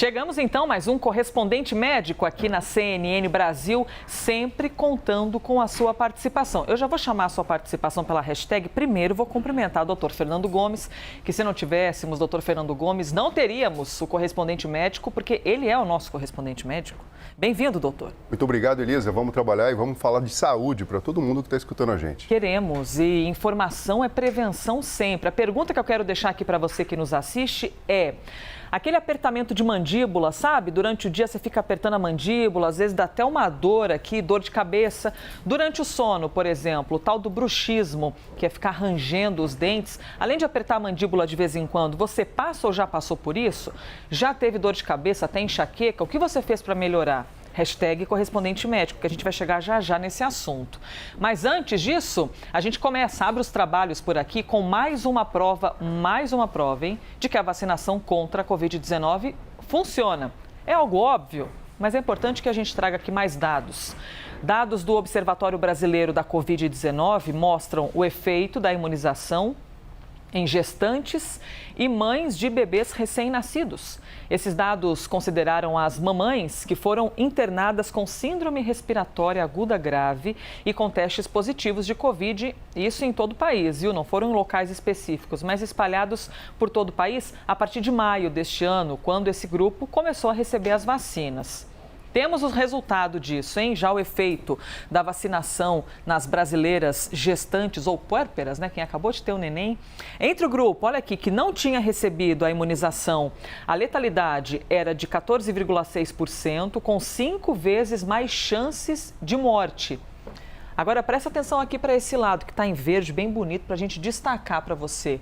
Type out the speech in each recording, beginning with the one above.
Chegamos então, mais um correspondente médico aqui na CNN Brasil, sempre contando com a sua participação. Eu já vou chamar a sua participação pela hashtag. Primeiro vou cumprimentar o Dr. Fernando Gomes, que se não tivéssemos o Dr. Fernando Gomes, não teríamos o correspondente médico, porque ele é o nosso correspondente médico. Bem-vindo, doutor. Muito obrigado, Elisa. Vamos trabalhar e vamos falar de saúde para todo mundo que está escutando a gente. Queremos, e informação é prevenção sempre. A pergunta que eu quero deixar aqui para você que nos assiste é: aquele apertamento de mandíbula, sabe? Durante o dia você fica apertando a mandíbula, às vezes dá até uma dor aqui, dor de cabeça. Durante o sono, por exemplo, o tal do bruxismo, que é ficar rangendo os dentes. Além de apertar a mandíbula de vez em quando, você passa ou já passou por isso? Já teve dor de cabeça, até enxaqueca? O que você fez para melhorar? Hashtag correspondente médico, que a gente vai chegar já nesse assunto. Mas antes disso, a gente começa, abre os trabalhos por aqui com mais uma prova, hein, de que a vacinação contra a Covid-19 funciona. É algo óbvio, mas é importante que a gente traga aqui mais dados. Dados do Observatório Brasileiro da Covid-19 mostram o efeito da imunização em gestantes e mães de bebês recém-nascidos. Esses dados consideraram as mamães que foram internadas com síndrome respiratória aguda grave e com testes positivos de Covid, isso em todo o país, viu? Não foram em locais específicos, mas espalhados por todo o país a partir de maio deste ano, quando esse grupo começou a receber as vacinas. Temos o resultado disso, hein? Já o efeito da vacinação nas brasileiras gestantes ou puérperas, né? Quem acabou de ter um neném. Entre o grupo, olha aqui, que não tinha recebido a imunização, a letalidade era de 14,6%, com 5 vezes mais chances de morte. Agora, presta atenção aqui para esse lado, que está em verde, bem bonito, para a gente destacar para você.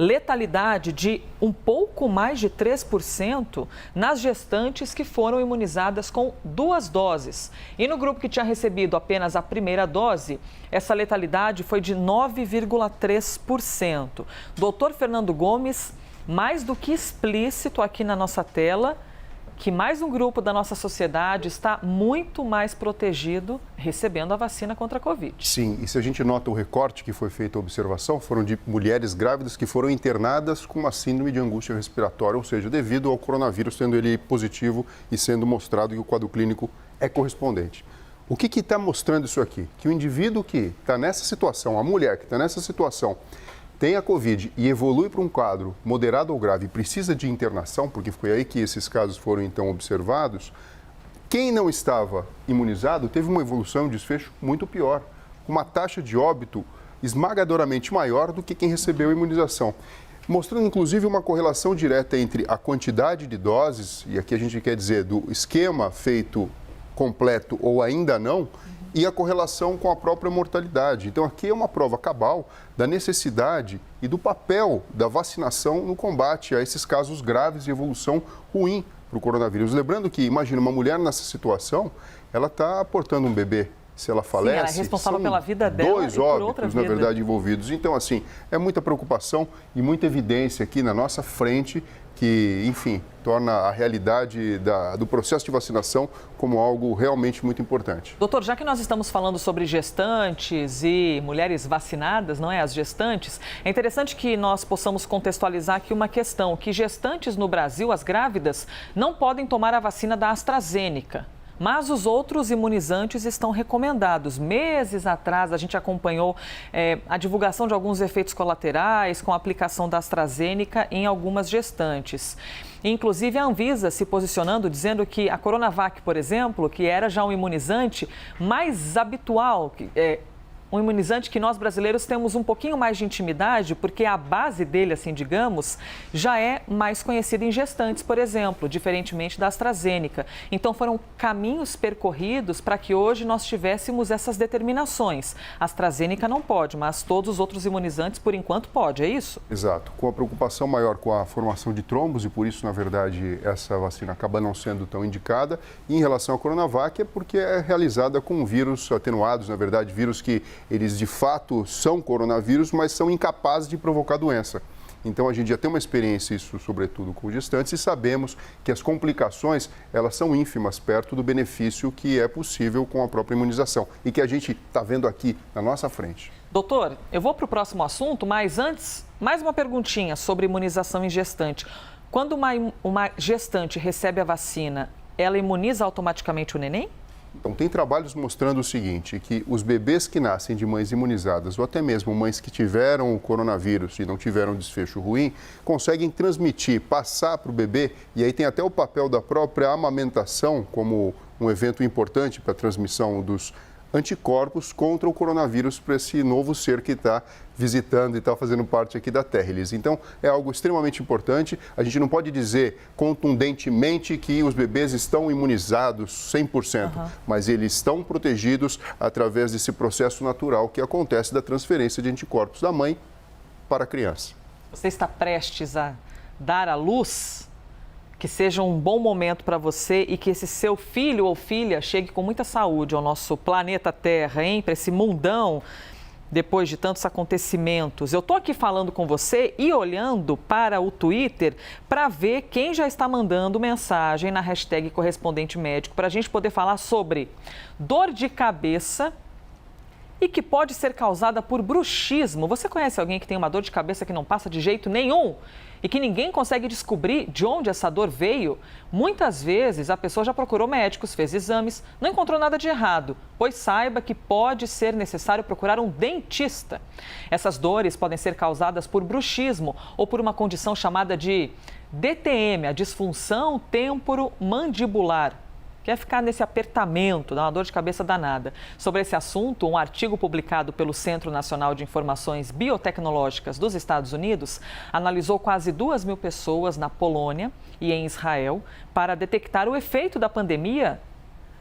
Letalidade de um pouco mais de 3% nas gestantes que foram imunizadas com 2 doses. E no grupo que tinha recebido apenas a primeira dose, essa letalidade foi de 9,3%. Doutor Fernando Gomes, mais do que explícito aqui na nossa tela, que mais um grupo da nossa sociedade está muito mais protegido recebendo a vacina contra a Covid. Sim, e se a gente nota o recorte que foi feito a observação, foram de mulheres grávidas que foram internadas com uma síndrome de angústia respiratória, ou seja, devido ao coronavírus, sendo ele positivo e sendo mostrado que o quadro clínico é correspondente. O que está mostrando isso aqui? Que o indivíduo que está nessa situação, a mulher que está nessa situação, tem a Covid e evolui para um quadro moderado ou grave e precisa de internação, porque foi aí que esses casos foram então observados, quem não estava imunizado teve uma evolução e um desfecho muito pior, com uma taxa de óbito esmagadoramente maior do que quem recebeu a imunização. Mostrando inclusive uma correlação direta entre a quantidade de doses, e aqui a gente quer dizer do esquema feito completo ou ainda não, e a correlação com a própria mortalidade. Então, aqui é uma prova cabal da necessidade e do papel da vacinação no combate a esses casos graves de evolução ruim para o coronavírus. Lembrando que, imagina, uma mulher nessa situação, ela está aportando um bebê. Se ela falece, ela é responsável pela vida dela 2 e por outra óbitos, vida, na verdade, envolvidos. Então, assim, é muita preocupação e muita evidência aqui na nossa frente que, enfim, torna a realidade do processo de vacinação como algo realmente muito importante. Doutor, já que nós estamos falando sobre gestantes e mulheres vacinadas, não é? As gestantes, é interessante que nós possamos contextualizar aqui uma questão, que gestantes no Brasil, as grávidas, não podem tomar a vacina da AstraZeneca. Mas os outros imunizantes estão recomendados. Meses atrás, a gente acompanhou a divulgação de alguns efeitos colaterais com a aplicação da AstraZeneca em algumas gestantes. Inclusive, a Anvisa se posicionando, dizendo que a Coronavac, por exemplo, que era já um imunizante mais habitual, um imunizante que nós brasileiros temos um pouquinho mais de intimidade, porque a base dele, assim, digamos, já é mais conhecida em gestantes, por exemplo, diferentemente da AstraZeneca. Então, foram caminhos percorridos para que hoje nós tivéssemos essas determinações. A AstraZeneca não pode, mas todos os outros imunizantes, por enquanto, pode, é isso? Exato. Com a preocupação maior com a formação de trombos, e por isso, na verdade, essa vacina acaba não sendo tão indicada. E em relação à Coronavac, é porque é realizada com vírus atenuados, na verdade, vírus que eles de fato são coronavírus, mas são incapazes de provocar doença. Então a gente já tem uma experiência, isso sobretudo com gestantes, e sabemos que as complicações, elas são ínfimas perto do benefício que é possível com a própria imunização e que a gente está vendo aqui na nossa frente. Doutor, eu vou para o próximo assunto, mas antes, mais uma perguntinha sobre imunização em gestante. Quando uma gestante recebe a vacina, ela imuniza automaticamente o neném? Então, tem trabalhos mostrando o seguinte, que os bebês que nascem de mães imunizadas, ou até mesmo mães que tiveram o coronavírus e não tiveram um desfecho ruim, conseguem transmitir, passar para o bebê, e aí tem até o papel da própria amamentação como um evento importante para a transmissão dos anticorpos contra o coronavírus para esse novo ser que está visitando e está fazendo parte aqui da Terra, Elisa. Então, é algo extremamente importante. A gente não pode dizer contundentemente que os bebês estão imunizados 100%, mas eles estão protegidos através desse processo natural que acontece da transferência de anticorpos da mãe para a criança. Você está prestes a dar à luz? Que seja um bom momento para você e que esse seu filho ou filha chegue com muita saúde ao nosso planeta Terra, hein? Para esse mundão, depois de tantos acontecimentos. Eu estou aqui falando com você e olhando para o Twitter para ver quem já está mandando mensagem na hashtag Correspondente Médico para a gente poder falar sobre dor de cabeça e que pode ser causada por bruxismo. Você conhece alguém que tem uma dor de cabeça que não passa de jeito nenhum? E que ninguém consegue descobrir de onde essa dor veio? Muitas vezes a pessoa já procurou médicos, fez exames, não encontrou nada de errado, pois saiba que pode ser necessário procurar um dentista. Essas dores podem ser causadas por bruxismo ou por uma condição chamada de DTM, a disfunção temporomandibular. Quer ficar nesse apertamento, dá uma dor de cabeça danada. Sobre esse assunto, um artigo publicado pelo Centro Nacional de Informações Biotecnológicas dos Estados Unidos analisou quase 2.000 pessoas na Polônia e em Israel para detectar o efeito da pandemia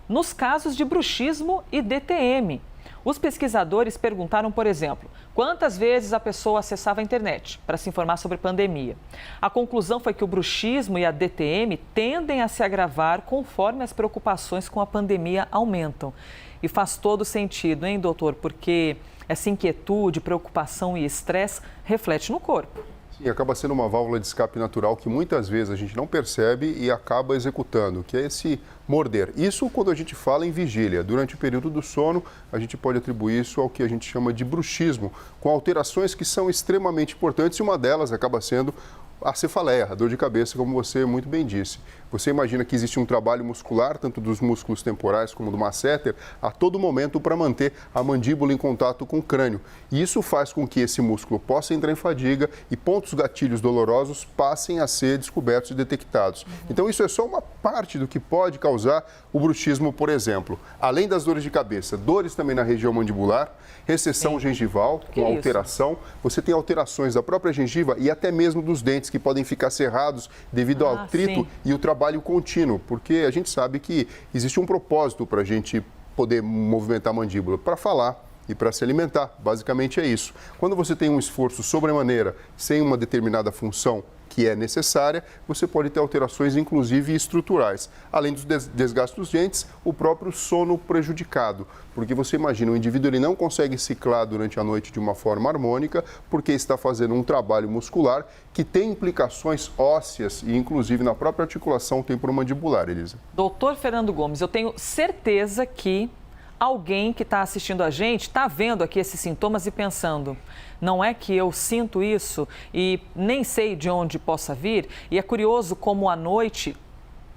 nos casos de bruxismo e DTM. Os pesquisadores perguntaram, por exemplo, quantas vezes a pessoa acessava a internet para se informar sobre pandemia. A conclusão foi que o bruxismo e a DTM tendem a se agravar conforme as preocupações com a pandemia aumentam. E faz todo sentido, hein, doutor? Porque essa inquietude, preocupação e estresse reflete no corpo. E acaba sendo uma válvula de escape natural que muitas vezes a gente não percebe e acaba executando, que é esse morder. Isso quando a gente fala em vigília. Durante o período do sono, a gente pode atribuir isso ao que a gente chama de bruxismo, com alterações que são extremamente importantes e uma delas acaba sendo a cefaleia, a dor de cabeça, como você muito bem disse. Você imagina que existe um trabalho muscular, tanto dos músculos temporais como do masseter, a todo momento para manter a mandíbula em contato com o crânio. E isso faz com que esse músculo possa entrar em fadiga e pontos gatilhos dolorosos passem a ser descobertos e detectados. Então isso é só uma parte do que pode causar o bruxismo, por exemplo. Além das dores de cabeça, dores também na região mandibular, recessão gengival, com alteração. Você tem alterações da própria gengiva e até mesmo dos dentes que podem ficar cerrados devido ao atrito e o trabalho contínuo, porque a gente sabe que existe um propósito para a gente poder movimentar a mandíbula, para falar e para se alimentar, basicamente é isso. Quando você tem um esforço sobremaneira, sem uma determinada função que é necessária, você pode ter alterações, inclusive estruturais. Além dos desgastes dos dentes, o próprio sono prejudicado, porque você imagina, o indivíduo ele não consegue ciclar durante a noite de uma forma harmônica, porque está fazendo um trabalho muscular que tem implicações ósseas e, inclusive, na própria articulação temporomandibular, Elisa. Doutor Fernando Gomes, eu tenho certeza que alguém que está assistindo a gente está vendo aqui esses sintomas e pensando, não é que eu sinto isso e nem sei de onde possa vir? E é curioso como à noite,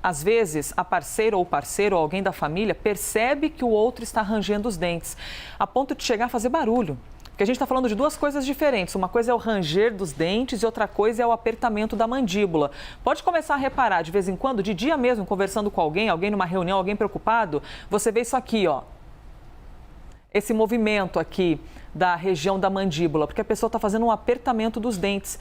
às vezes, a parceira ou parceiro ou alguém da família percebe que o outro está rangendo os dentes, a ponto de chegar a fazer barulho. Porque a gente está falando de duas coisas diferentes. Uma coisa é o ranger dos dentes e outra coisa é o apertamento da mandíbula. Pode começar a reparar, de vez em quando, de dia mesmo, conversando com alguém numa reunião, alguém preocupado, você vê isso aqui, ó. Esse movimento aqui da região da mandíbula, porque a pessoa está fazendo um apertamento dos dentes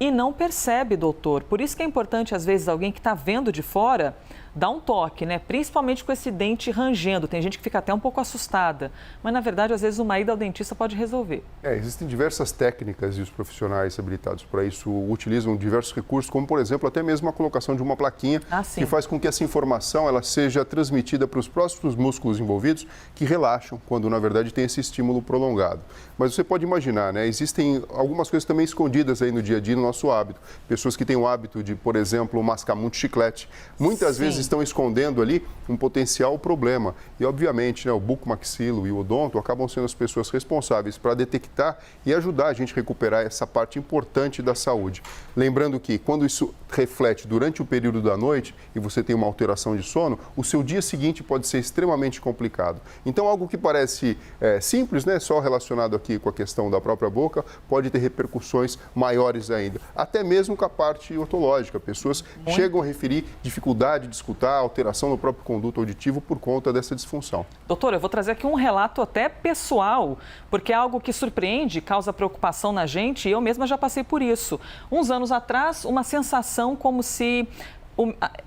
e não percebe, doutor. Por isso que é importante, às vezes, alguém que está vendo de fora, dar um toque, né? Principalmente com esse dente rangendo. Tem gente que fica até um pouco assustada, mas, na verdade, às vezes, uma ida ao dentista pode resolver. Existem diversas técnicas e os profissionais habilitados para isso utilizam diversos recursos, como, por exemplo, até mesmo a colocação de uma plaquinha que faz com que essa informação ela seja transmitida para os próximos músculos envolvidos que relaxam quando, na verdade, tem esse estímulo prolongado. Mas você pode imaginar, né? Existem algumas coisas também escondidas aí no dia a dia, no nosso hábito. Pessoas que têm o hábito de, por exemplo, mascar muito chiclete, muitas vezes estão escondendo ali um potencial problema. E, obviamente, né, o bucomaxilo e o odonto acabam sendo as pessoas responsáveis para detectar e ajudar a gente a recuperar essa parte importante da saúde. Lembrando que, quando isso reflete durante o período da noite e você tem uma alteração de sono, o seu dia seguinte pode ser extremamente complicado. Então, algo que parece simples, né, só relacionado aqui com a questão da própria boca, pode ter repercussões maiores ainda. Até mesmo com a parte otológica. Pessoas chegam a referir dificuldade de escutar, alteração no próprio conduto auditivo por conta dessa disfunção. Doutor, eu vou trazer aqui um relato até pessoal, porque é algo que surpreende, causa preocupação na gente, e eu mesma já passei por isso. Uns anos atrás, uma sensação como se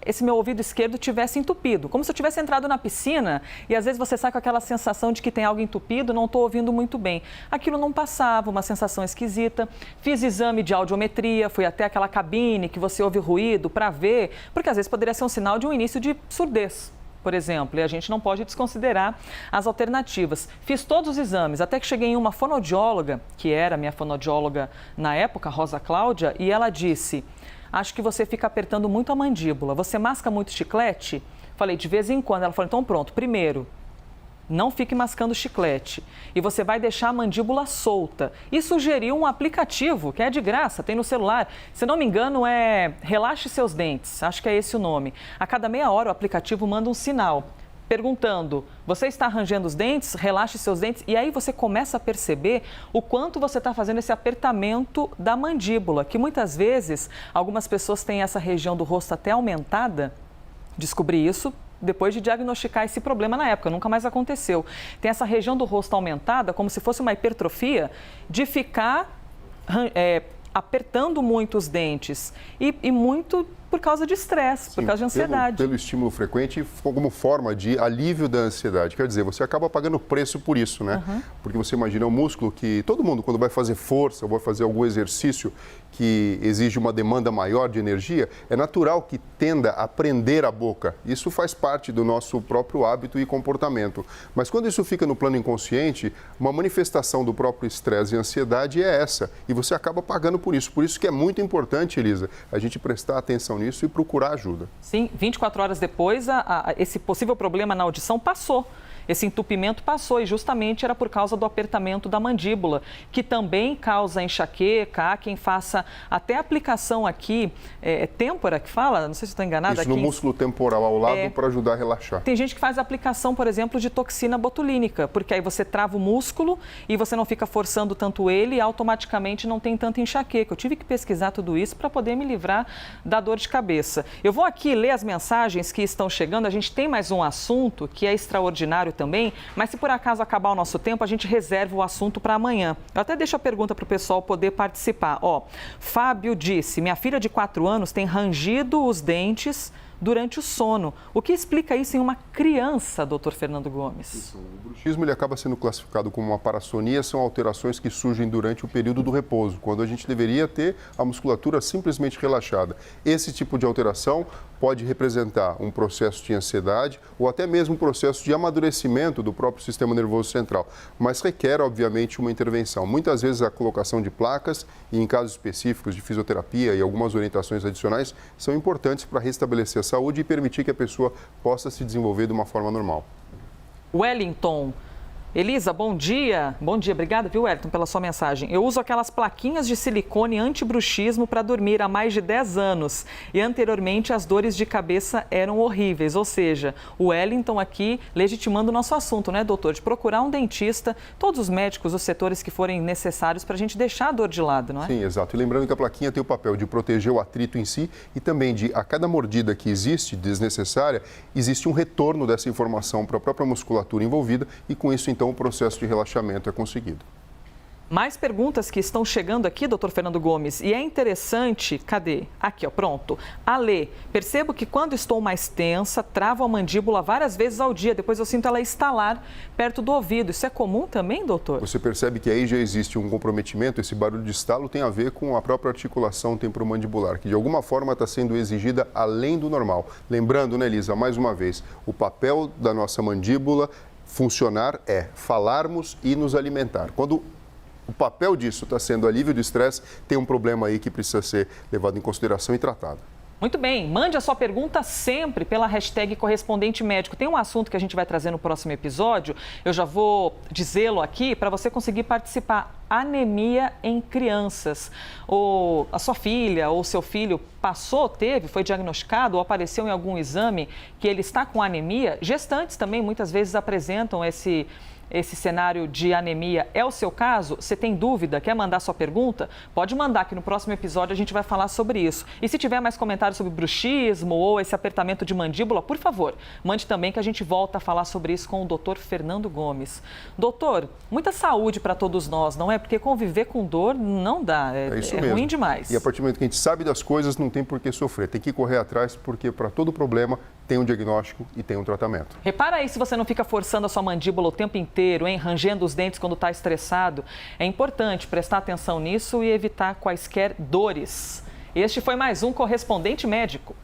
esse meu ouvido esquerdo tivesse entupido, como se eu tivesse entrado na piscina e às vezes você sai com aquela sensação de que tem algo entupido, não estou ouvindo muito bem. Aquilo não passava, uma sensação esquisita. Fiz exame de audiometria, fui até aquela cabine que você ouve ruído para ver, porque às vezes poderia ser um sinal de um início de surdez, por exemplo, e a gente não pode desconsiderar as alternativas. Fiz todos os exames, até que cheguei em uma fonoaudióloga, que era minha fonoaudióloga na época, Rosa Cláudia, e ela disse: acho que você fica apertando muito a mandíbula. Você masca muito chiclete? Falei, de vez em quando. Ela falou, então pronto, primeiro, não fique mascando chiclete. E você vai deixar a mandíbula solta. E sugeriu um aplicativo, que é de graça, tem no celular. Se não me engano, é Relaxe Seus Dentes. Acho que é esse o nome. A cada meia hora o aplicativo manda um sinal perguntando, você está rangendo os dentes? Relaxe seus dentes. E aí você começa a perceber o quanto você está fazendo esse apertamento da mandíbula, que muitas vezes algumas pessoas têm essa região do rosto até aumentada. Descobri isso depois de diagnosticar esse problema na época, nunca mais aconteceu. Tem essa região do rosto aumentada, como se fosse uma hipertrofia, de ficar apertando muito os dentes e muito por causa de estresse, por causa de ansiedade. Pelo estímulo frequente, como forma de alívio da ansiedade. Quer dizer, você acaba pagando preço por isso, né? Porque você imagina um músculo que todo mundo, quando vai fazer força ou vai fazer algum exercício que exige uma demanda maior de energia, é natural que tenda a prender a boca. Isso faz parte do nosso próprio hábito e comportamento. Mas quando isso fica no plano inconsciente, uma manifestação do próprio estresse e ansiedade é essa. E você acaba pagando por isso. Por isso que é muito importante, Elisa, a gente prestar atenção nisso e procurar ajuda. Sim, 24 horas depois, esse possível problema na audição passou. Esse entupimento passou e justamente era por causa do apertamento da mandíbula, que também causa enxaqueca. Há quem faça até aplicação aqui, têmpora que fala, não sei se estou enganada. Isso, no músculo temporal ao lado para ajudar a relaxar. Tem gente que faz aplicação, por exemplo, de toxina botulínica, porque aí você trava o músculo e você não fica forçando tanto ele e automaticamente não tem tanta enxaqueca. Eu tive que pesquisar tudo isso para poder me livrar da dor de cabeça. Eu vou aqui ler as mensagens que estão chegando. A gente tem mais um assunto que é extraordinário também, mas se por acaso acabar o nosso tempo, a gente reserva o assunto para amanhã. Eu até deixo a pergunta para o pessoal poder participar. Fábio disse, minha filha de 4 anos tem rangido os dentes durante o sono. O que explica isso em uma criança, doutor Fernando Gomes? Isso, o bruxismo ele acaba sendo classificado como uma parassonia, são alterações que surgem durante o período do repouso, quando a gente deveria ter a musculatura simplesmente relaxada. Esse tipo de alteração pode representar um processo de ansiedade ou até mesmo um processo de amadurecimento do próprio sistema nervoso central, mas requer, obviamente, uma intervenção. Muitas vezes a colocação de placas e, em casos específicos de fisioterapia e algumas orientações adicionais, são importantes para restabelecer a saúde e permitir que a pessoa possa se desenvolver de uma forma normal. Wellington. Elisa, bom dia. Bom dia, obrigada, viu, Wellington, pela sua mensagem. Eu uso aquelas plaquinhas de silicone anti-bruxismo para dormir há mais de 10 anos. E anteriormente as dores de cabeça eram horríveis. Ou seja, o Wellington aqui legitimando o nosso assunto, né, doutor? De procurar um dentista, todos os médicos, os setores que forem necessários para a gente deixar a dor de lado, não é? Sim, exato. E lembrando que a plaquinha tem o papel de proteger o atrito em si e também de, a cada mordida que existe, desnecessária, existe um retorno dessa informação para a própria musculatura envolvida e com isso, então, o processo de relaxamento é conseguido. Mais perguntas que estão chegando aqui, doutor Fernando Gomes. E é interessante, cadê? Aqui, pronto. Alê, percebo que quando estou mais tensa, travo a mandíbula várias vezes ao dia. Depois eu sinto ela estalar perto do ouvido. Isso é comum também, doutor? Você percebe que aí já existe um comprometimento. Esse barulho de estalo tem a ver com a própria articulação temporomandibular, que de alguma forma está sendo exigida além do normal. Lembrando, né, Elisa, mais uma vez, o papel da nossa mandíbula funcionar é falarmos e nos alimentar. Quando o papel disso está sendo alívio do estresse, tem um problema aí que precisa ser levado em consideração e tratado. Muito bem, mande a sua pergunta sempre pela hashtag correspondente médico. Tem um assunto que a gente vai trazer no próximo episódio, eu já vou dizê-lo aqui para você conseguir participar. Anemia em crianças. Ou a sua filha ou seu filho foi diagnosticado ou apareceu em algum exame que ele está com anemia. Gestantes também muitas vezes apresentam esse cenário de anemia. É o seu caso? Você tem dúvida? Quer mandar sua pergunta? Pode mandar, que no próximo episódio a gente vai falar sobre isso. E se tiver mais comentários sobre bruxismo ou esse apertamento de mandíbula, por favor, mande também, que a gente volta a falar sobre isso com o doutor Fernando Gomes. Doutor, muita saúde para todos nós, não é? Porque conviver com dor não dá, é isso mesmo. Ruim demais. E a partir do momento que a gente sabe das coisas, não tem por que sofrer. Tem que correr atrás, porque para todo problema tem um diagnóstico e tem um tratamento. Repara aí se você não fica forçando a sua mandíbula o tempo inteiro, hein? Rangendo os dentes quando está estressado. É importante prestar atenção nisso e evitar quaisquer dores. Este foi mais um Correspondente Médico.